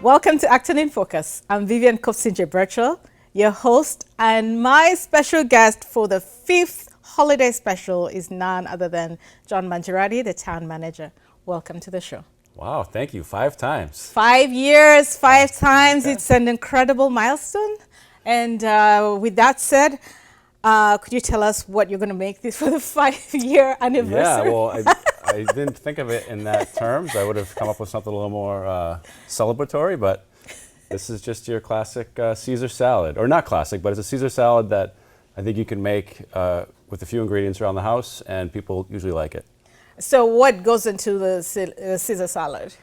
Welcome to Acton in Focus. I'm Vivian Kopsinje-Birchall, your host, and my special guest for the 5th holiday special is none other than John Mangiarati, the town manager. Welcome to the show. Wow, thank you. 5 times. 5 years, 5 times. Okay. It's an incredible milestone. And with that said, could you tell us what you're going to make this for the 5-year anniversary? Yeah, well, I didn't think of it in that terms. I would have come up with something a little more celebratory, but this is just your classic Caesar salad. Or not classic, but it's a Caesar salad that I think you can make with a few ingredients around the house, and people usually like it. So what goes into the Caesar salad?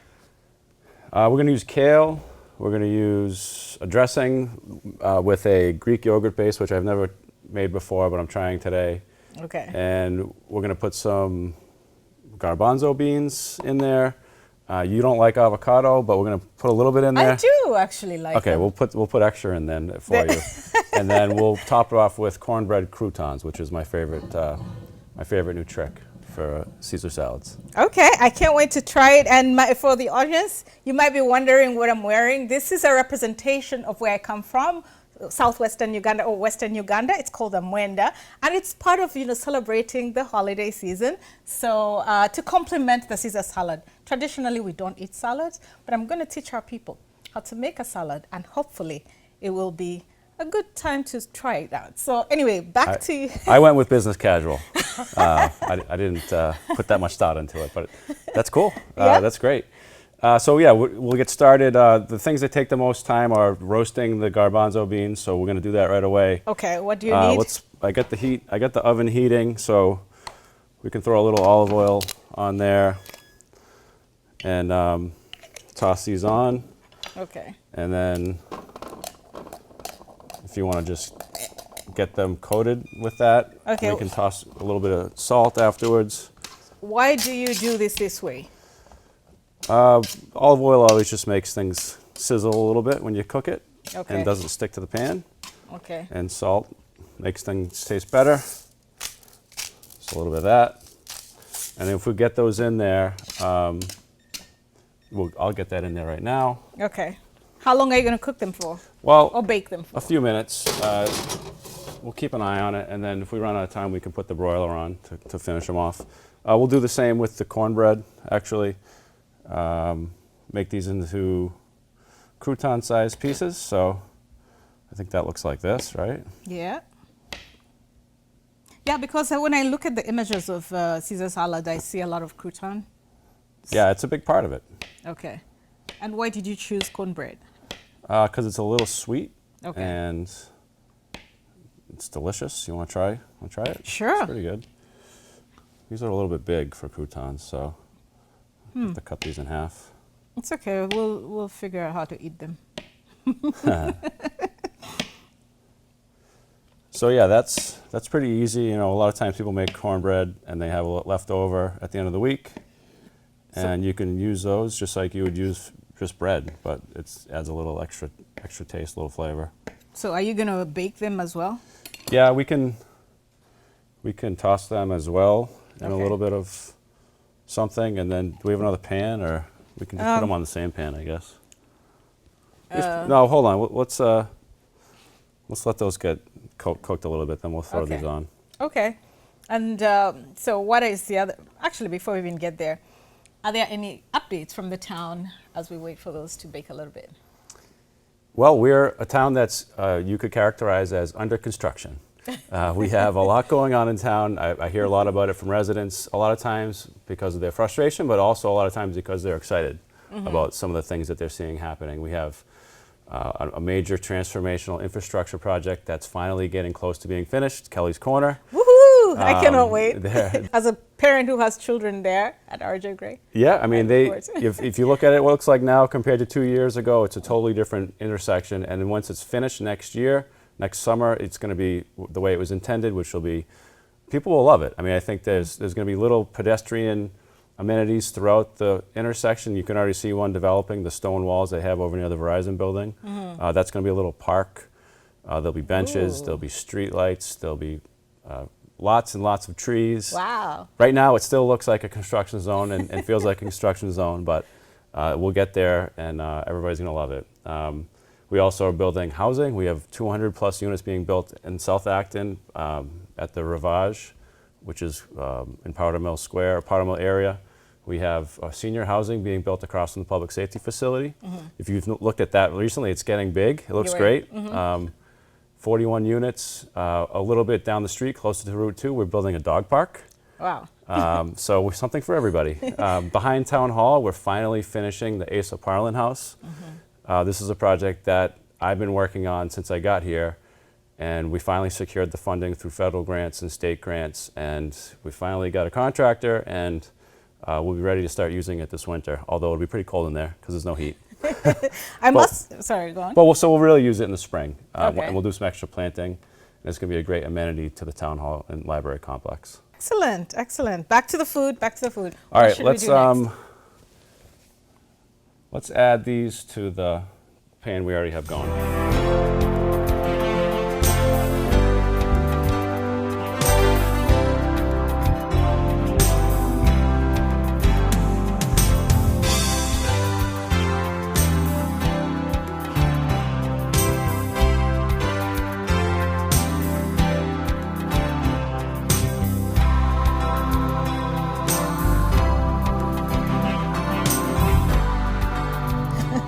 We're going to use kale. We're going to use a dressing with a Greek yogurt base, which I've never made before, but I'm trying today. Okay. And we're going to put some garbanzo beans in there. You don't like avocado, but we're going to put a little bit in there. I do actually like Okay, them. we'll put extra in then for you. And then we'll top it off with cornbread croutons, which is my favorite new trick for Caesar salads. Okay, I can't wait to try it. And for the audience, you might be wondering what I'm wearing. This is a representation of where I come from, southwestern Uganda or western Uganda. It's called a mwenda, and it's part of celebrating the holiday season. So to complement the Caesar salad, traditionally we don't eat salads, but I'm going to teach our people how to make a salad, and hopefully it will be a good time to try it out. So anyway, back to you. I went with business casual. I didn't put that much thought into it, but that's cool. Yeah. That's great. So yeah, we'll get started. The things that take the most time are roasting the garbanzo beans, so we're going to do that right away. Okay, what do you need? I got the oven heating, so we can throw a little olive oil on there and toss these on. Okay. And then if you want to just get them coated with that, okay, we can toss a little bit of salt afterwards. Why do you do this way? Olive oil always just makes things sizzle a little bit when you cook it, okay, and doesn't stick to the pan. Okay. And salt makes things taste better. Just a little bit of that. And if we get those in there, I'll get that in there right now. Okay. How long are you going to cook them for? Well, or bake them for? A few minutes. We'll keep an eye on it, and then if we run out of time, we can put the broiler on to finish them off. We'll do the same with the cornbread, actually. Make these into crouton-sized pieces, so I think that looks like this, right? Yeah. Yeah, because when I look at the images of Caesar salad, I see a lot of crouton. Yeah, it's a big part of it. Okay. And why did you choose cornbread? Because it's a little sweet, okay, and it's delicious. You want to try? It? Sure. It's pretty good. These are a little bit big for croutons, so I have to cut these in half. It's okay. We'll figure out how to eat them. So yeah, that's pretty easy. A lot of times people make cornbread and they have a lot left over at the end of the week, and you can use those just like you would use just bread, but it adds a little extra taste, a little flavor. So are you going to bake them as well? Yeah, we can toss them as well in a little bit of something, and then do we have another pan, or we can just put them on the same pan, I guess? No, hold on. Let's let those get cooked a little bit, then we'll throw these on. Okay. And so what is the other, actually before we even get there, are there any updates from the town as we wait for those to bake a little bit? Well, we're a town that's you could characterize as under construction. We have a lot going on in town. I hear a lot about it from residents, a lot of times because of their frustration, but also a lot of times because they're excited about some of the things that they're seeing happening. We have a major transformational infrastructure project that's finally getting close to being finished, Kelly's Corner. Woohoo! I cannot wait. As a parent who has children there at RJ Gray. Yeah, I mean, if you look at it, what it looks like now compared to 2 years ago, it's a totally different intersection. And then once it's finished next summer, it's going to be the way it was intended, which will be, people will love it. I mean, I think there's going to be little pedestrian amenities throughout the intersection. You can already see one developing, the stone walls they have over near the Verizon building. That's going to be a little park. There'll be benches, there'll be street lights, there'll be lots and lots of trees. Wow. Right now, it still looks like a construction zone and feels like a construction zone, but We'll get there, and everybody's going to love it. We also are building housing. We have 200 plus units being built in South Acton at the Rivage, which is in Powder Mill Square, Powder Mill area. We have senior housing being built across from the public safety facility. If you've looked at that recently, it's getting big. It looks great. 41 units. A little bit down the street, closer to Route 2, we're building a dog park. Wow. So something for everybody. Behind Town Hall, we're finally finishing the Asa Parlin House. This is a project that I've been working on since I got here, and we finally secured the funding through federal grants and state grants, and we finally got a contractor, and we'll be ready to start using it this winter, although it'll be pretty cold in there because there's no heat. Sorry, go on. But we'll really use it in the spring, Okay. and we'll do some extra planting, and it's going to be a great amenity to the Town Hall and Library complex. Excellent, excellent. Back to the food, back to the food. All What right, should we do next? let's add these to the pan we already have going.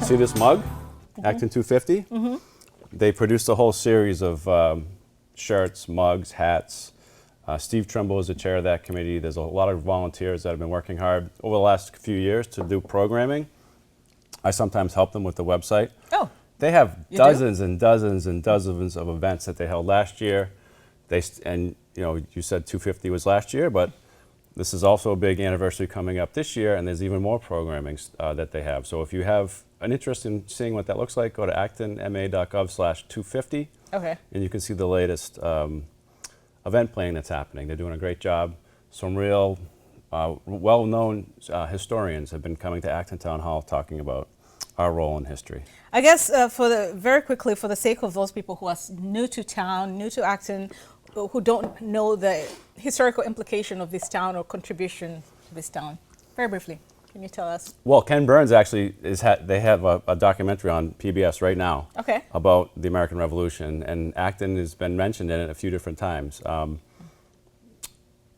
See this mug, Acton 250? They produced a whole series of shirts, mugs, hats. Steve Trimble is the chair of that committee. There's a lot of volunteers that have been working hard over the last few years to do programming. I sometimes help them with the website. Oh, They have You dozens and dozens and dozens of events that they held last year. And you said 250 was last year, but this is also a big anniversary coming up this year, and there's even more programming that they have. So if you have an interest in seeing what that looks like, go to actonma.gov/250, okay. and you can see the latest event planning that's happening. They're doing a great job. Some real well-known historians have been coming to Acton Town Hall talking about our role in history. I guess very quickly, for the sake of those people who are new to town, new to Acton, who don't know the historical implication of this town or contribution to this town, very briefly, can you tell us? Well, Ken Burns actually they have a documentary on PBS right now Okay. about the American Revolution, and Acton has been mentioned in it a few different times.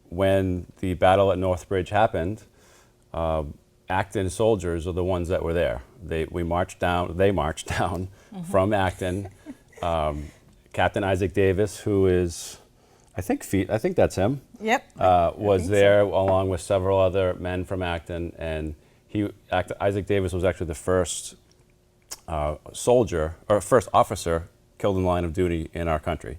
When the battle at Northbridge happened, Acton soldiers are the ones that were there. They marched down from Acton. Captain Isaac Davis, who is, I think that's him. Yep. Was there along with several other men from Acton, and Isaac Davis was actually the first soldier or first officer killed in the line of duty in our country,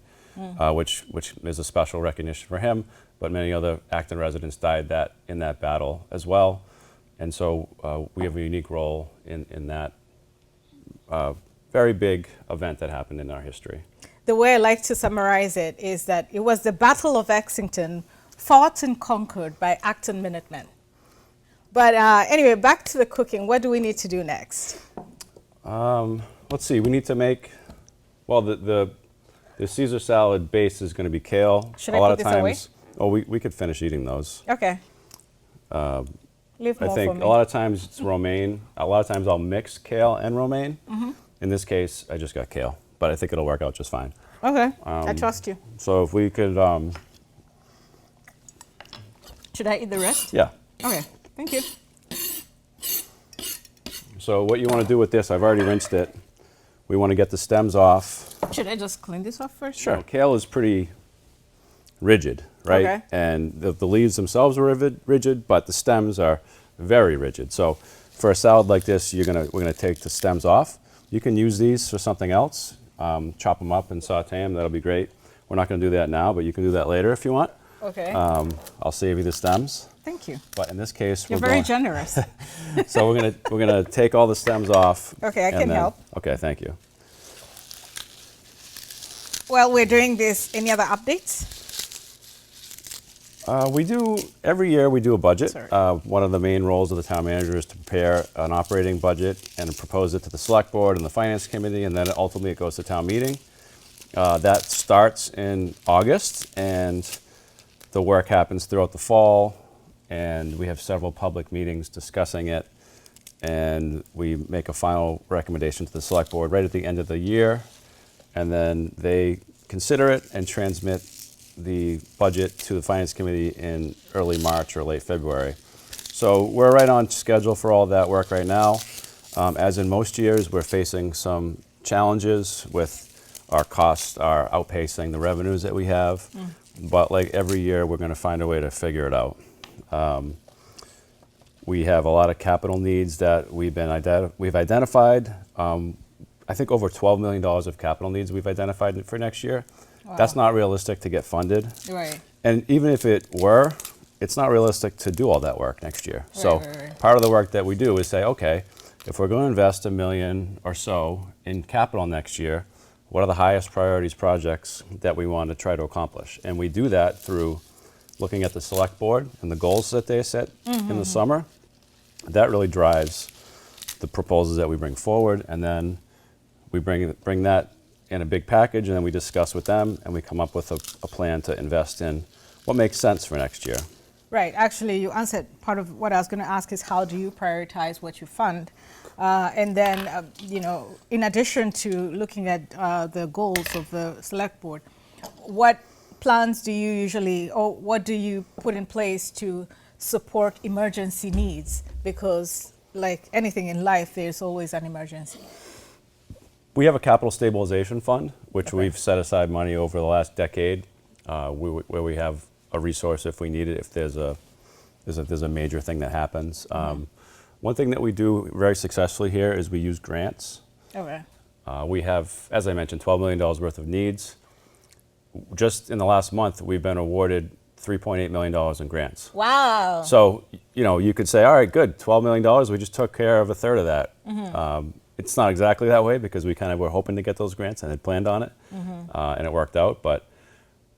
which is a special recognition for him. But many other Acton residents died in that battle as well, and so we have a unique role in that very big event that happened in our history. The way I like to summarize it is that it was the Battle of Exington, fought and conquered by Acton Minutemen. But anyway, back to the cooking. What do we need to do next? Let's see. We need to make, well, the Caesar salad base is going to be kale. Should I put this away? Oh, we could finish eating those. Okay. Leave I more think for me. a lot of times it's romaine. A lot of times I'll mix kale and romaine. In this case, I just got kale, but I think it'll work out just fine. Okay, I trust you. So if we could, Should I eat the rest? yeah. Okay, thank you. So what you want to do with this, I've already rinsed it. We want to get the stems off. Should I just clean this off first? Sure. Kale is pretty rigid, right? Okay. And the leaves themselves are rigid, but the stems are very rigid. So for a salad like this, we're gonna take the stems off. You can use these for something else. Chop them up and saute them. That'll be great. We're not gonna do that now, but you can do that later if you want. Okay. I'll save you the stems. Thank you. But in this case, You're very generous. So we're gonna take all the stems off. Okay, I can help. Okay, thank you. While we're doing this, any other updates? We do, every year we do a budget. Sorry. One of the main roles of the town manager is to prepare an operating budget and propose it to the select board and the finance committee, and then ultimately it goes to town meeting. That starts in August, and the work happens throughout the fall, and we have several public meetings discussing it. and we make a final recommendation to the select board right at the end of the year, and then they consider it and transmit the budget to the finance committee in early March or late February. So we're right on schedule for all that work right now. As in most years, we're facing some challenges with our costs are outpacing the revenues that we have. But like every year, we're going to find a way to figure it out. We have a lot of capital needs that we've identified. I think over $12 million of capital needs we've identified for next year. Wow. That's not realistic to get funded. Right. And even if it were, it's not realistic to do all that work next year. So part of the work that we do is say, okay, if we're going to invest $1 million or so in capital next year, what are the highest priorities projects that we want to try to accomplish? And we do that through looking at the select board and the goals that they set in the summer. That really drives the proposals that we bring forward, and then we bring that in a big package, and then we discuss with them, and we come up with a plan to invest in what makes sense for next year. Right. Actually, you answered part of what I was going to ask is how do you prioritize what you fund? And then, in addition to looking at the goals of the select board, what plans do you usually, or what do you put in place to support emergency needs? Because like anything in life, there's always an emergency. We have a capital stabilization fund, which we've set aside money over the last decade, where we have a resource if we need it, if there's a major thing that happens. One thing that we do very successfully here is we use grants. Okay. We have, as I mentioned, $12 million worth of needs. Just in the last month, we've been awarded $3.8 million in grants. Wow. So, you could say, all right, good, $12 million, we just took care of a third of that. It's not exactly that way because we kind of were hoping to get those grants and had planned on it, and it worked out. But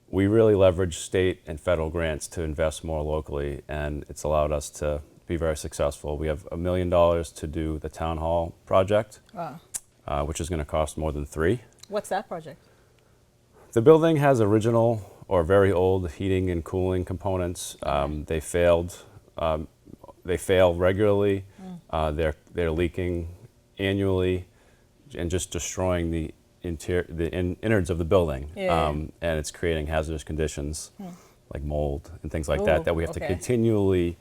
we really leverage state and federal grants to invest more locally, and it's allowed us to be very successful. We have $1 million to do the town hall project, which is going to cost more than $3 million. What's that project? The building has original or very old heating and cooling components. They failed. They fail regularly. They're leaking annually and just destroying the innards of the building. And it's creating hazardous conditions like mold and things like that we have to continually,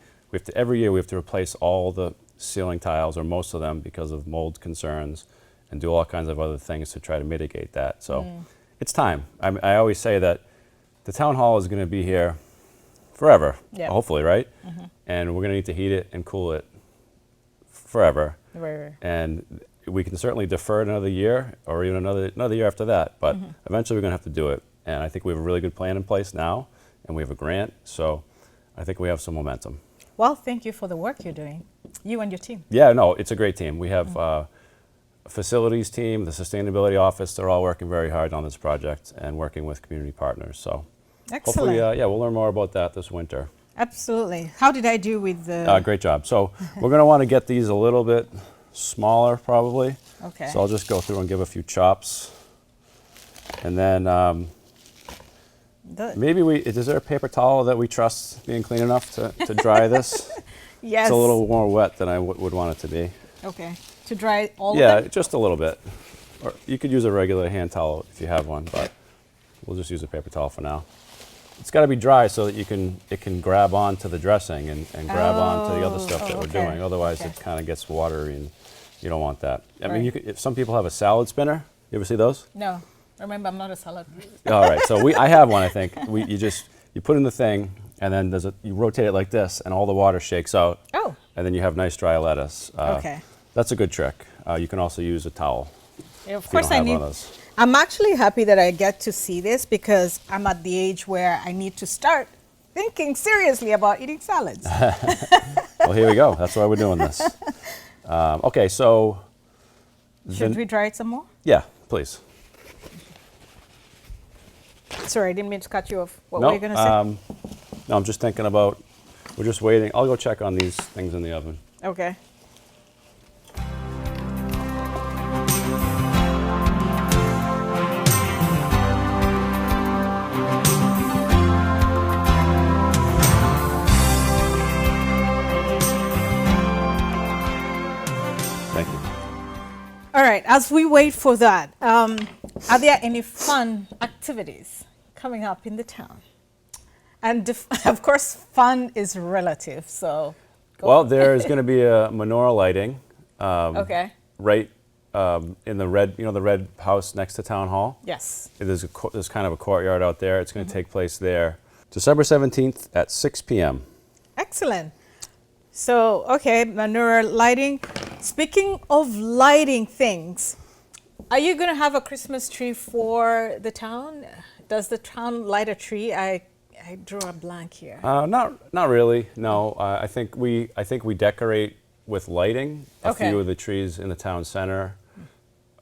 every year we have to replace all the ceiling tiles or most of them because of mold concerns and do all kinds of other things to try to mitigate that. So it's time. I always say that the town hall is going to be here forever, hopefully, right? And we're going to need to heat it and cool it forever. Right. And we can certainly defer it another year or even another year after that, but eventually we're going to have to do it. And I think we have a really good plan in place now, and we have a grant, so I think we have some momentum. Well, thank you for the work you're doing, you and your team. Yeah, no, it's a great team. We have a facilities team, the sustainability office, they're all working very hard on this project and working with community partners. So excellent. Hopefully, we'll learn more about that this winter. Absolutely. How did I do with the... Great job. So we're going to want to get these a little bit smaller probably. Okay. So I'll just go through and give a few chops. And then maybe is there a paper towel that we trust being clean enough to dry this? Yes. It's a little more wet than I would want it to be. Okay. To dry all of them? Yeah, just a little bit. Or you could use a regular hand towel if you have one, but we'll just use a paper towel for now. It's got to be dry so that it can grab onto the dressing and grab onto the other stuff that we're doing. Otherwise, it kind of gets watery, and you don't want that. I mean, if some people have a salad spinner. You ever see those? No. Remember, I'm not a salad. All right. So I have one. I think you put in the thing, and then you rotate it like this, and all the water shakes out. Oh. And then you have nice dry lettuce. Okay. That's a good trick. You can also use a towel. Yeah, of course, I'm actually happy that I get to see this because I'm at the age where I need to start thinking seriously about eating salads. Well, here we go. That's why we're doing this. Okay, so... Should we dry it some more? Yeah, please. Sorry, I didn't mean to cut you off. What were you going to say? No, I'm just thinking about, we're just waiting. I'll go check on these things in the oven. Okay. right, as we wait for that, are there any fun activities coming up in the town? And of course, fun is relative, so go Well, for it. there's going to be a menorah lighting Okay. right in the red, the red house next to Town Hall. Yes. There's kind of a courtyard out there. It's going to take place there December 17th at 6 p.m. Excellent. So, okay, menorah lighting. Speaking of lighting things, are you going to have a Christmas tree for the town? Does the town light a tree? I drew a blank here. Not really. No, I think we decorate with lighting a Okay. few of the trees in the town center,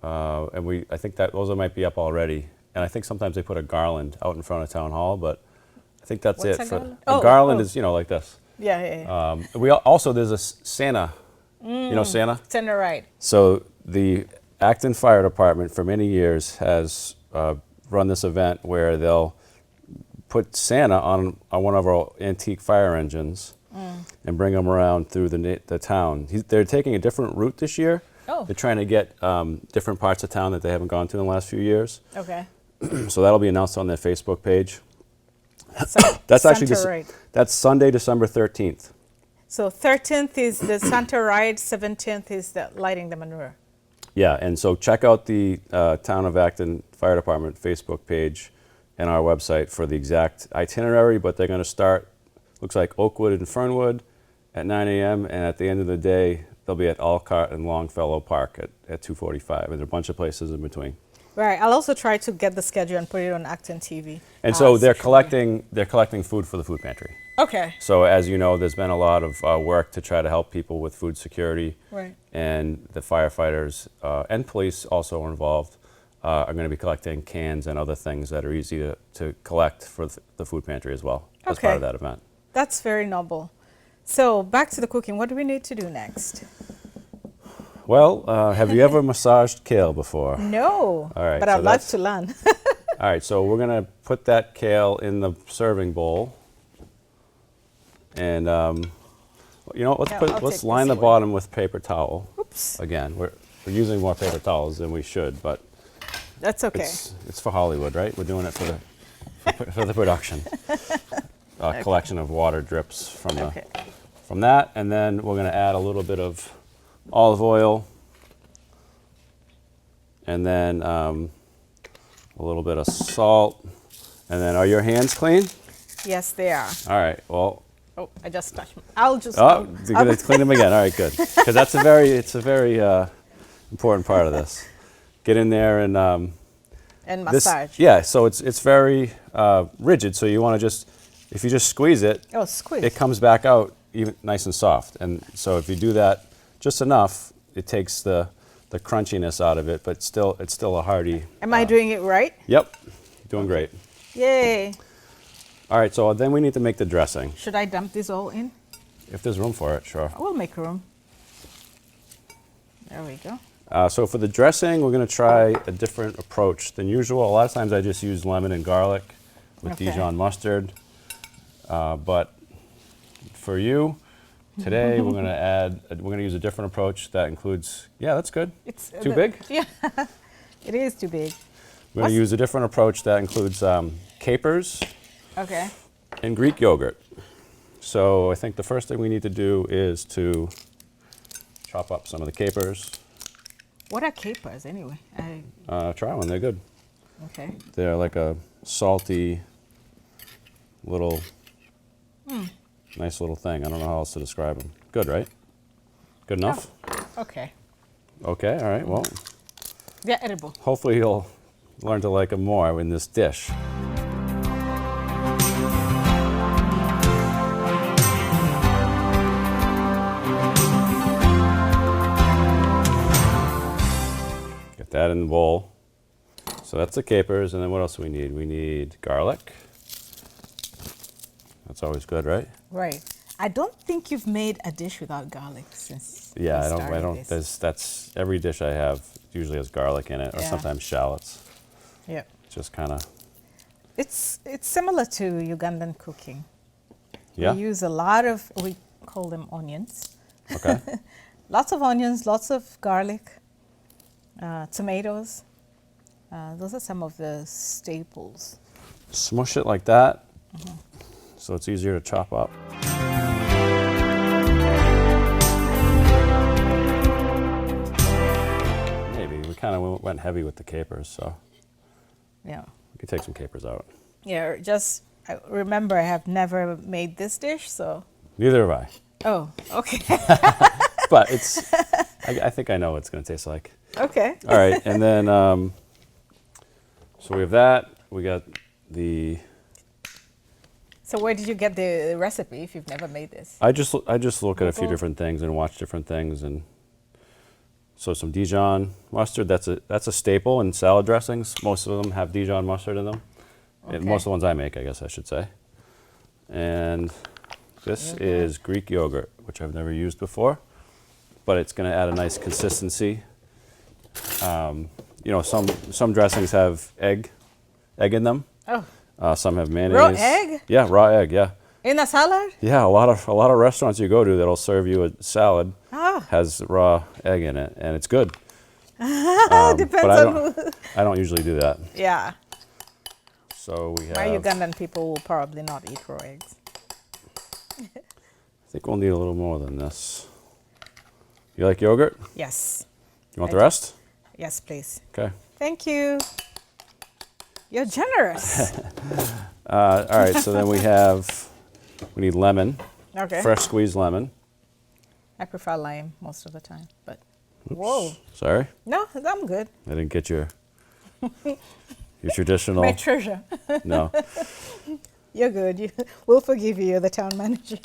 and I think that those might be up already. And I think sometimes they put a garland out in front of Town Hall, but I think that's What's it. a garland? A Oh, garland oh. is like this. Yeah, yeah, yeah. We also there's a Santa. You know Santa? Center right. So the Acton Fire Department for many years has run this event where they'll put Santa on one of our antique fire engines and bring him around through the town. They're taking a different route this year. Oh. They're trying to get different parts of town that they haven't gone to in the last few years. Okay. So that'll be announced on their Facebook page. So, That's actually Santa Ride. that's Sunday, December 13th. So 13th is the Santa Ride, 17th is the lighting the menorah. Yeah, and so check out the Town of Acton Fire Department Facebook page and our website for the exact itinerary, but they're going to start, looks like Oakwood and Fernwood at 9 a.m., and at the end of the day, they'll be at Alcott and Longfellow Park at 2:45, and there are a bunch of places in between. Right. I'll also try to get the schedule and put it on ActonTV. And so they're social collecting food for the food pantry. media. Okay. So as you know, there's been a lot of work to try to help people with food security. Right. And the firefighters and police also are involved are going to be collecting cans and other things that are easy to collect for the food pantry as well as part of Okay. that event. That's very noble. So back to the cooking. What do we need to do next? Well, have you ever massaged kale before? No. All right, But so I'd like that's- to learn. All right, so we're going to put that kale in the serving bowl. And Yeah, I'll let's take line this the way. bottom with paper towel. Oops. Again, we're using more paper towels than we should, but That's okay. it's for Hollywood, right? We're doing it for the production. A collection of water drips Okay. from that, and then we're going to add a little bit of olive oil, and then a little bit of salt, and then are your hands clean? Yes, they are. All right. Well, Oh, I just touched. I'll just. oh, you're going to clean them again. All right, good, because it's a very important part of this. Get in there and and this, massage. yeah. So it's very rigid. So you want to if you just squeeze it, Oh, squeeze. it comes back out even nice and soft. And so if you do that just enough, it takes the crunchiness out of it, but it's still a hearty. Am I doing it right? Yep, doing great. Yay. All right, so then we need to make the dressing. Should I dump this all in? If there's room for it, sure. We'll make room. There we go. So for the dressing, we're going to try a different approach than usual. A lot of times I just use lemon and garlic with Okay. Dijon mustard. But for you, today we're going to use a different approach that includes, yeah, that's good. It's Too big? Yeah, it is too big. We're going to use a different approach that includes capers Okay. and Greek yogurt. So I think the first thing we need to do is to chop up some of the capers. What are capers anyway? Try one, they're good. Okay. They're like a salty little, nice little thing. I don't know how else to describe them. Good, right? Good enough? Okay. Okay, all right, well, They're edible. hopefully you'll learn to like them more in this dish. Get that in the bowl. So that's the capers, and then what else do we need? We need garlic. That's always good, right? Right. I don't think you've made a dish without garlic since. Yeah, we I started don't. this. That's every dish I have usually has garlic in it, or Yeah. sometimes shallots. Yeah. Just kind of. It's similar to Ugandan cooking. Yeah. We use a lot of, we call them onions. Okay. Lots of onions, lots of garlic, tomatoes. Those are some of the staples. Smush it like that, so it's easier to chop up. Maybe we kind of went heavy with the capers, so Yeah. we could take some capers out. Yeah, just remember I have never made this dish, so. Neither have I, Oh, okay. but it's. I think I know what it's going to taste like. Okay. All right, and then so we have that. We got the. So where did you get the recipe if you've never made this? I just look at a few Google? different things and watch different things, and so some Dijon mustard. That's a staple in salad dressings. Most of them have Dijon mustard in them. And most of the ones I make, I guess I should say. And this is Greek yogurt, which I've never used before, but it's going to add a nice consistency. You know, some dressings have egg in them. Oh, Some have mayonnaise. raw egg? Yeah, raw egg. Yeah. In a salad? Yeah, a lot of restaurants you go to that'll serve you a salad Ah. has raw egg in it, and it's good. Depends but on who. I don't usually do that. Yeah. So we have. My Ugandan people will probably not eat raw eggs. I think we'll need a little more than this. You like yogurt? Yes. You want I the rest? Yes, please. Okay. Thank you. You're generous. All right. So then we need lemon. Okay. Fresh squeezed lemon. I prefer lime most of the time, but Oops. whoa. Sorry, No, I'm good. I didn't get your traditional. My treasure. No. You're good. We'll forgive you. You're the town manager.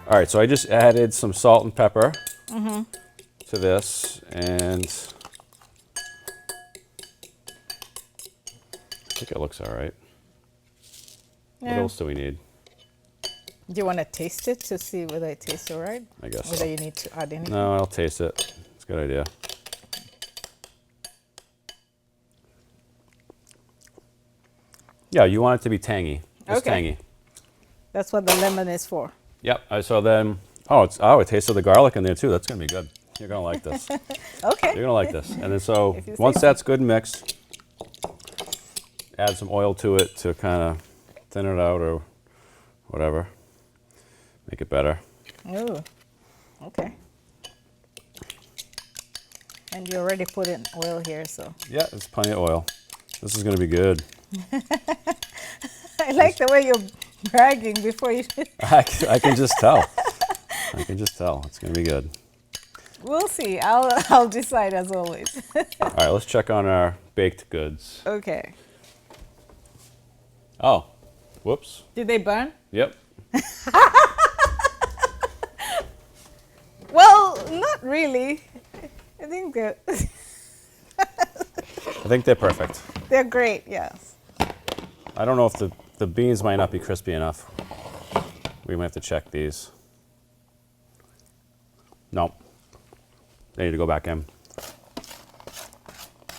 All right, so I just added some salt and pepper to this, and I think it looks all right. What Yeah. else do we need? Do you want to taste it to see whether it tastes all right? I guess Whether so. you need to add anything? No, I'll taste it. It's a good idea. Yeah, you want it to be tangy. Just Okay. tangy. That's what the lemon is for. Yep. So then, it tasted the garlic in there too. That's gonna be good. You're gonna like this. Okay. You're gonna like this. And then so If you say once so. that's good mixed, add some oil to it to kind of thin it out or whatever. Make it better. Ooh. Okay. And you already put in oil here, so. Yeah, there's plenty of oil. This is gonna be good. I like the way you're bragging before you. I can just tell. I can just tell. It's gonna be good. We'll see. I'll decide as always. All right, let's check on our baked goods. Okay. Oh, whoops. Did they burn? Yep. Well, not really. I think I think they're perfect. they're great. Yes. I don't know if the beans might not be crispy enough. We might have to check these. No. They need to go back in.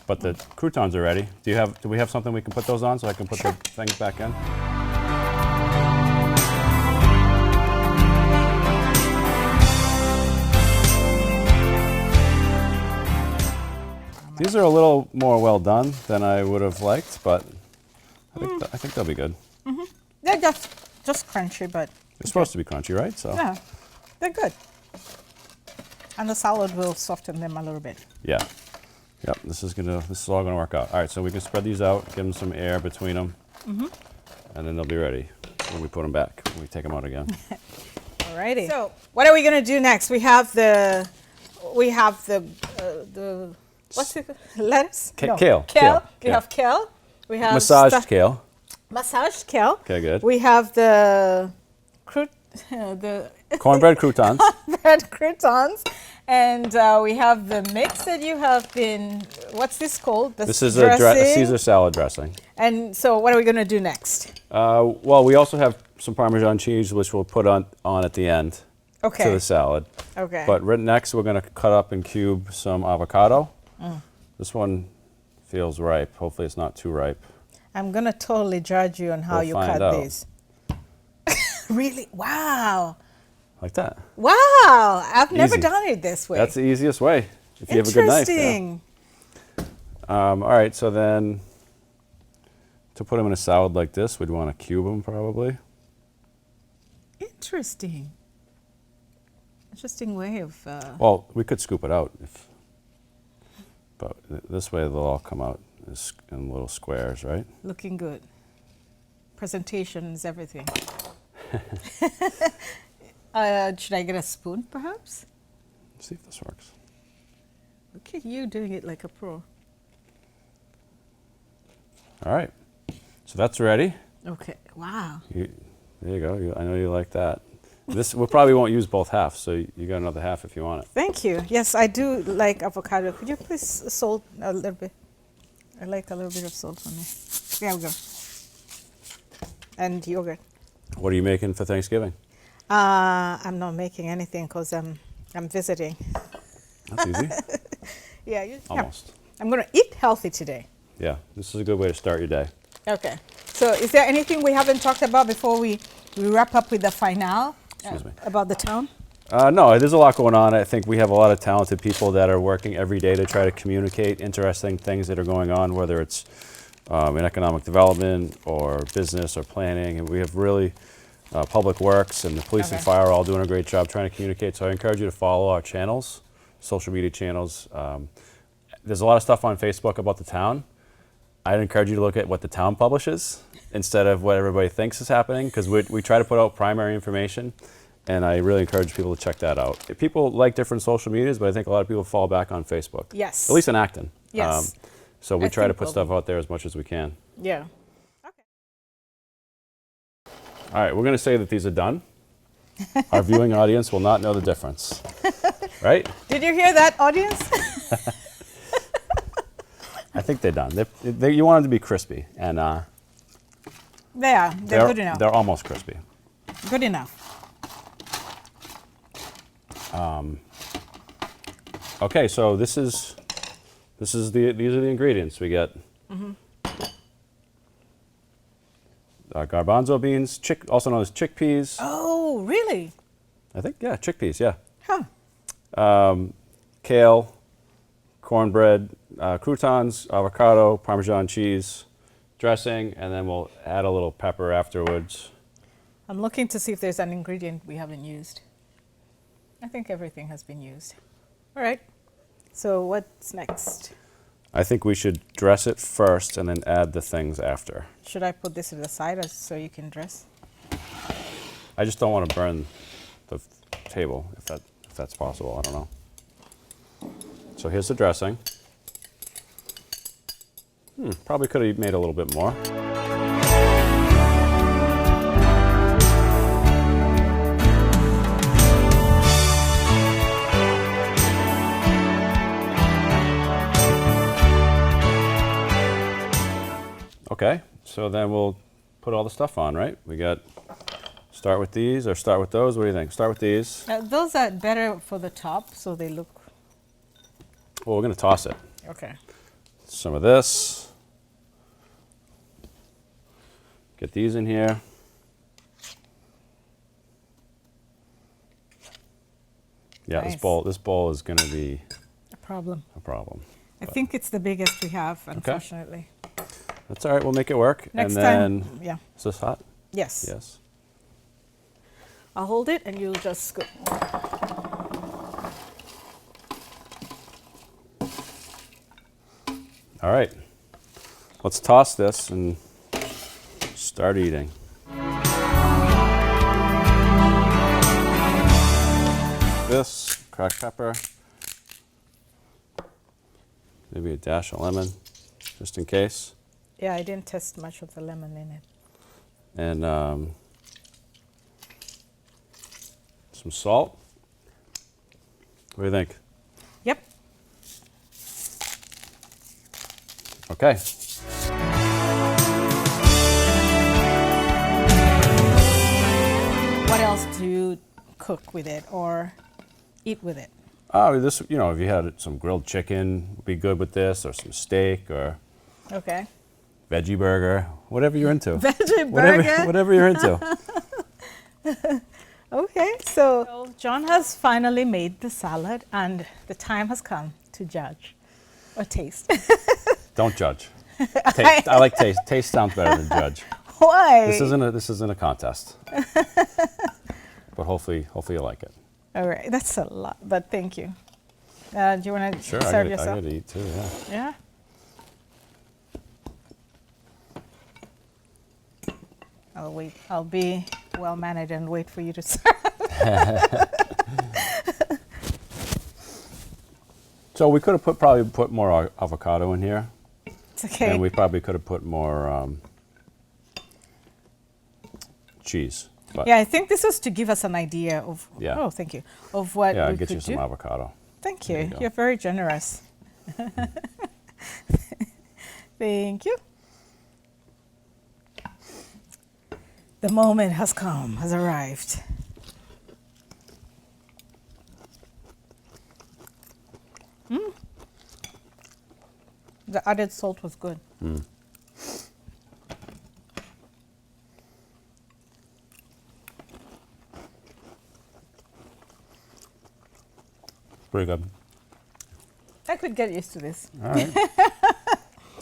But the croutons are ready. Do we have something we can put those on so I can put the things back in? These are a little more well done than I would have liked, but I think they'll be good. They're just crunchy, but They're supposed to be crunchy, right? So yeah, they're good. And the salad will soften them a little bit. yeah. Yep, this is all gonna work out. All right, so we can spread these out, give them some air between them, and then they'll be ready when we put them back, when we take them out again. Alrighty. So what are we gonna do next? We have the what's it? Lettuce? No. Kale. Kale. We Yeah. have kale. We have Massaged kale. Massaged kale. Okay, good. We have the Cornbread croutons. bread croutons, and we have the mix that you have been. What's this called? This is a dressing. Caesar salad dressing. And so what are we going to do next? Well, we also have some Parmesan cheese, which we'll put on at the end Okay. to the salad. Okay. But right next, we're going to cut up and cube some avocado. This one feels ripe. Hopefully, it's not too ripe. I'm going to totally judge you on how We'll you find cut out. these. Really? Wow. Like that. Wow. I've never Easy. done it this way. That's the easiest way if you have a good knife. Yeah. Interesting. All right, so then to put them in a salad like this, we'd want to cube them probably. Interesting. Interesting way of. Well, we could scoop it out, but this way they'll all come out in little squares, right? Looking good. Presentation is everything. Should I get a spoon, perhaps? Let's see if this works. Look at you doing it like a pro. All right, so that's ready. Okay. Wow. There you go. I know you like that. This we probably won't use both halves, so you got another half if you want it. Thank you. Yes, I do like avocado. Could you please salt a little bit? I like a little bit of salt on there. There we go. And yogurt. What are you making for Thanksgiving? I'm not making anything because I'm visiting. That's easy. Yeah. Almost. I'm going to eat healthy today. Yeah, this is a good way to start your day. Okay. So is there anything we haven't talked about before we wrap up with the finale? Excuse me. About the town? No, there's a lot going on. I think we have a lot of talented people that are working every day to try to communicate interesting things that are going on, whether it's in economic development or business or planning. And we have really Public Works and the police and fire are all doing a great job trying to communicate. So I encourage you to follow our channels, social media channels. There's a lot of stuff on Facebook about the town. I'd encourage you to look at what the town publishes instead of what everybody thinks is happening, because we try to put out primary information, and I really encourage people to check that out. People like different social medias, but I think a lot of people fall back on Facebook. Yes. At least in Acton. Yes. So we I try to think put stuff out there as much as we can. Yeah. Okay. All right, we're going to say that these are done. Our viewing audience will not know the difference. Right? Did you hear that, audience? I think they're done. You want them to be crispy, and They are. They're good enough. They're almost crispy. Good enough. Okay, so these are the ingredients. We get garbanzo beans, also known as chickpeas. Oh, really? I think, yeah, chickpeas, yeah. Huh. Kale, cornbread, croutons, avocado, Parmesan cheese, dressing, and then we'll add a little pepper afterwards. I'm looking to see if there's an ingredient we haven't used. I think everything has been used. All right. So what's next? I think we should dress it first and then add the things after. Should I put this to the side so you can dress? I just don't want to burn the table, if that's possible. I don't know. So here's the dressing. Probably could have made a little bit more. Okay, so then we'll put all the stuff on, right? We got, start with these or start with those? What do you think? Start with these. Those are better for the top, so they look. Well, we're going to toss it. Okay. Some of this. Get these in here. Yeah, Nice. this bowl is going to be A problem. a problem. I think it's the biggest we have, unfortunately. That's all right. We'll make it work. Next and then, time, yeah. Is this hot? Yes. Yes. I'll hold it and you'll just scoop. All right. Let's toss this and start eating. This, cracked pepper, maybe a dash of lemon, just in case. Yeah, I didn't taste much of the lemon in it. And some salt. What do you think? Yep. Okay. do you cook with it or eat with it? Oh, this, you know, if you had some grilled chicken, would be good with this, or some steak, or Okay. veggie burger, whatever you're into. Veggie burger. Whatever you're into. Okay, so John has finally made the salad, and the time has come to judge or taste. Don't judge. Taste. I like taste. Taste sounds better than judge. Why? This isn't a contest. But hopefully you like it. All right, that's a lot, but thank you. Do you want to Sure, serve I yourself? gotta eat too. Yeah. Yeah. I'll wait. I'll be well mannered and wait for you to serve. So we could have probably put more avocado in here, It's okay. and we probably could have put more cheese. But Yeah, I think this is to give us an idea of. Yeah. Oh, thank you. Of what yeah, we I'll get could you some do. avocado. Thank There you. you go. You're very generous. Thank you. The moment has come, has arrived. The added salt was good. Pretty good. I could get used to this. All right.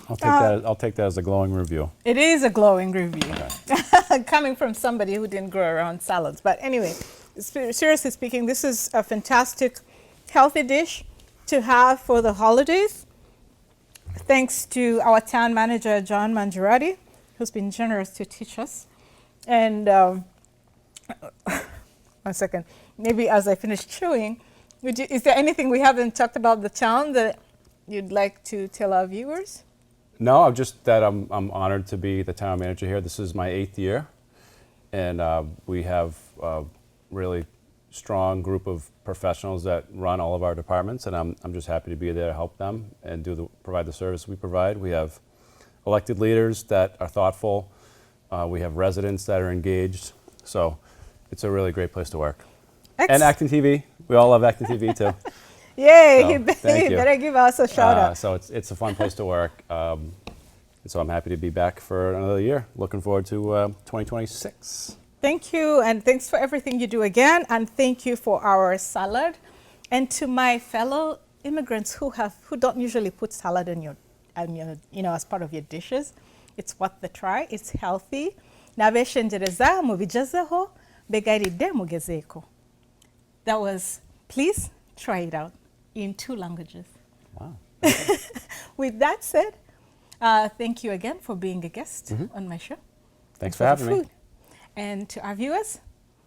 I'll take that as a glowing review. It is a glowing review. Coming from somebody who didn't grow around salads. But anyway, seriously speaking, this is a fantastic, healthy dish to have for the holidays. Thanks to our town manager, John Mangiarati, who's been generous to teach us. And 1 second, maybe as I finish chewing, is there anything we haven't talked about the town that you'd like to tell our viewers? No, I'm just that I'm honored to be the town manager here. This is my 8th year, and we have a really strong group of professionals that run all of our departments, and I'm just happy to be there to help them and provide the service we provide. We have elected leaders that are thoughtful. We have residents that are engaged. So it's a really great place to work. And ActonTV. We all love ActonTV too. Yay! So, thank you. Better give us a shout out. So it's a fun place to work. And so I'm happy to be back for another year. Looking forward to 2026. Thank you, and thanks for everything you do again, and thank you for our salad. And to my fellow immigrants who don't usually put salad in your as part of your dishes, it's worth the try. It's healthy. Nabeshenjereza mubijazeho begairide mugezeko. That was, please try it out in 2 languages. Wow. With that said, thank you again for being a guest on my show. Thanks for having me. And to our viewers,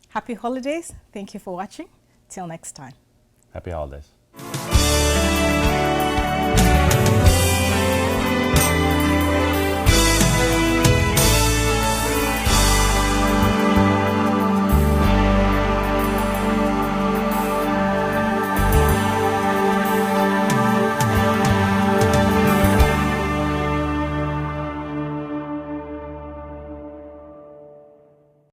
happy holidays. Thank you for watching. Till next time. Happy holidays.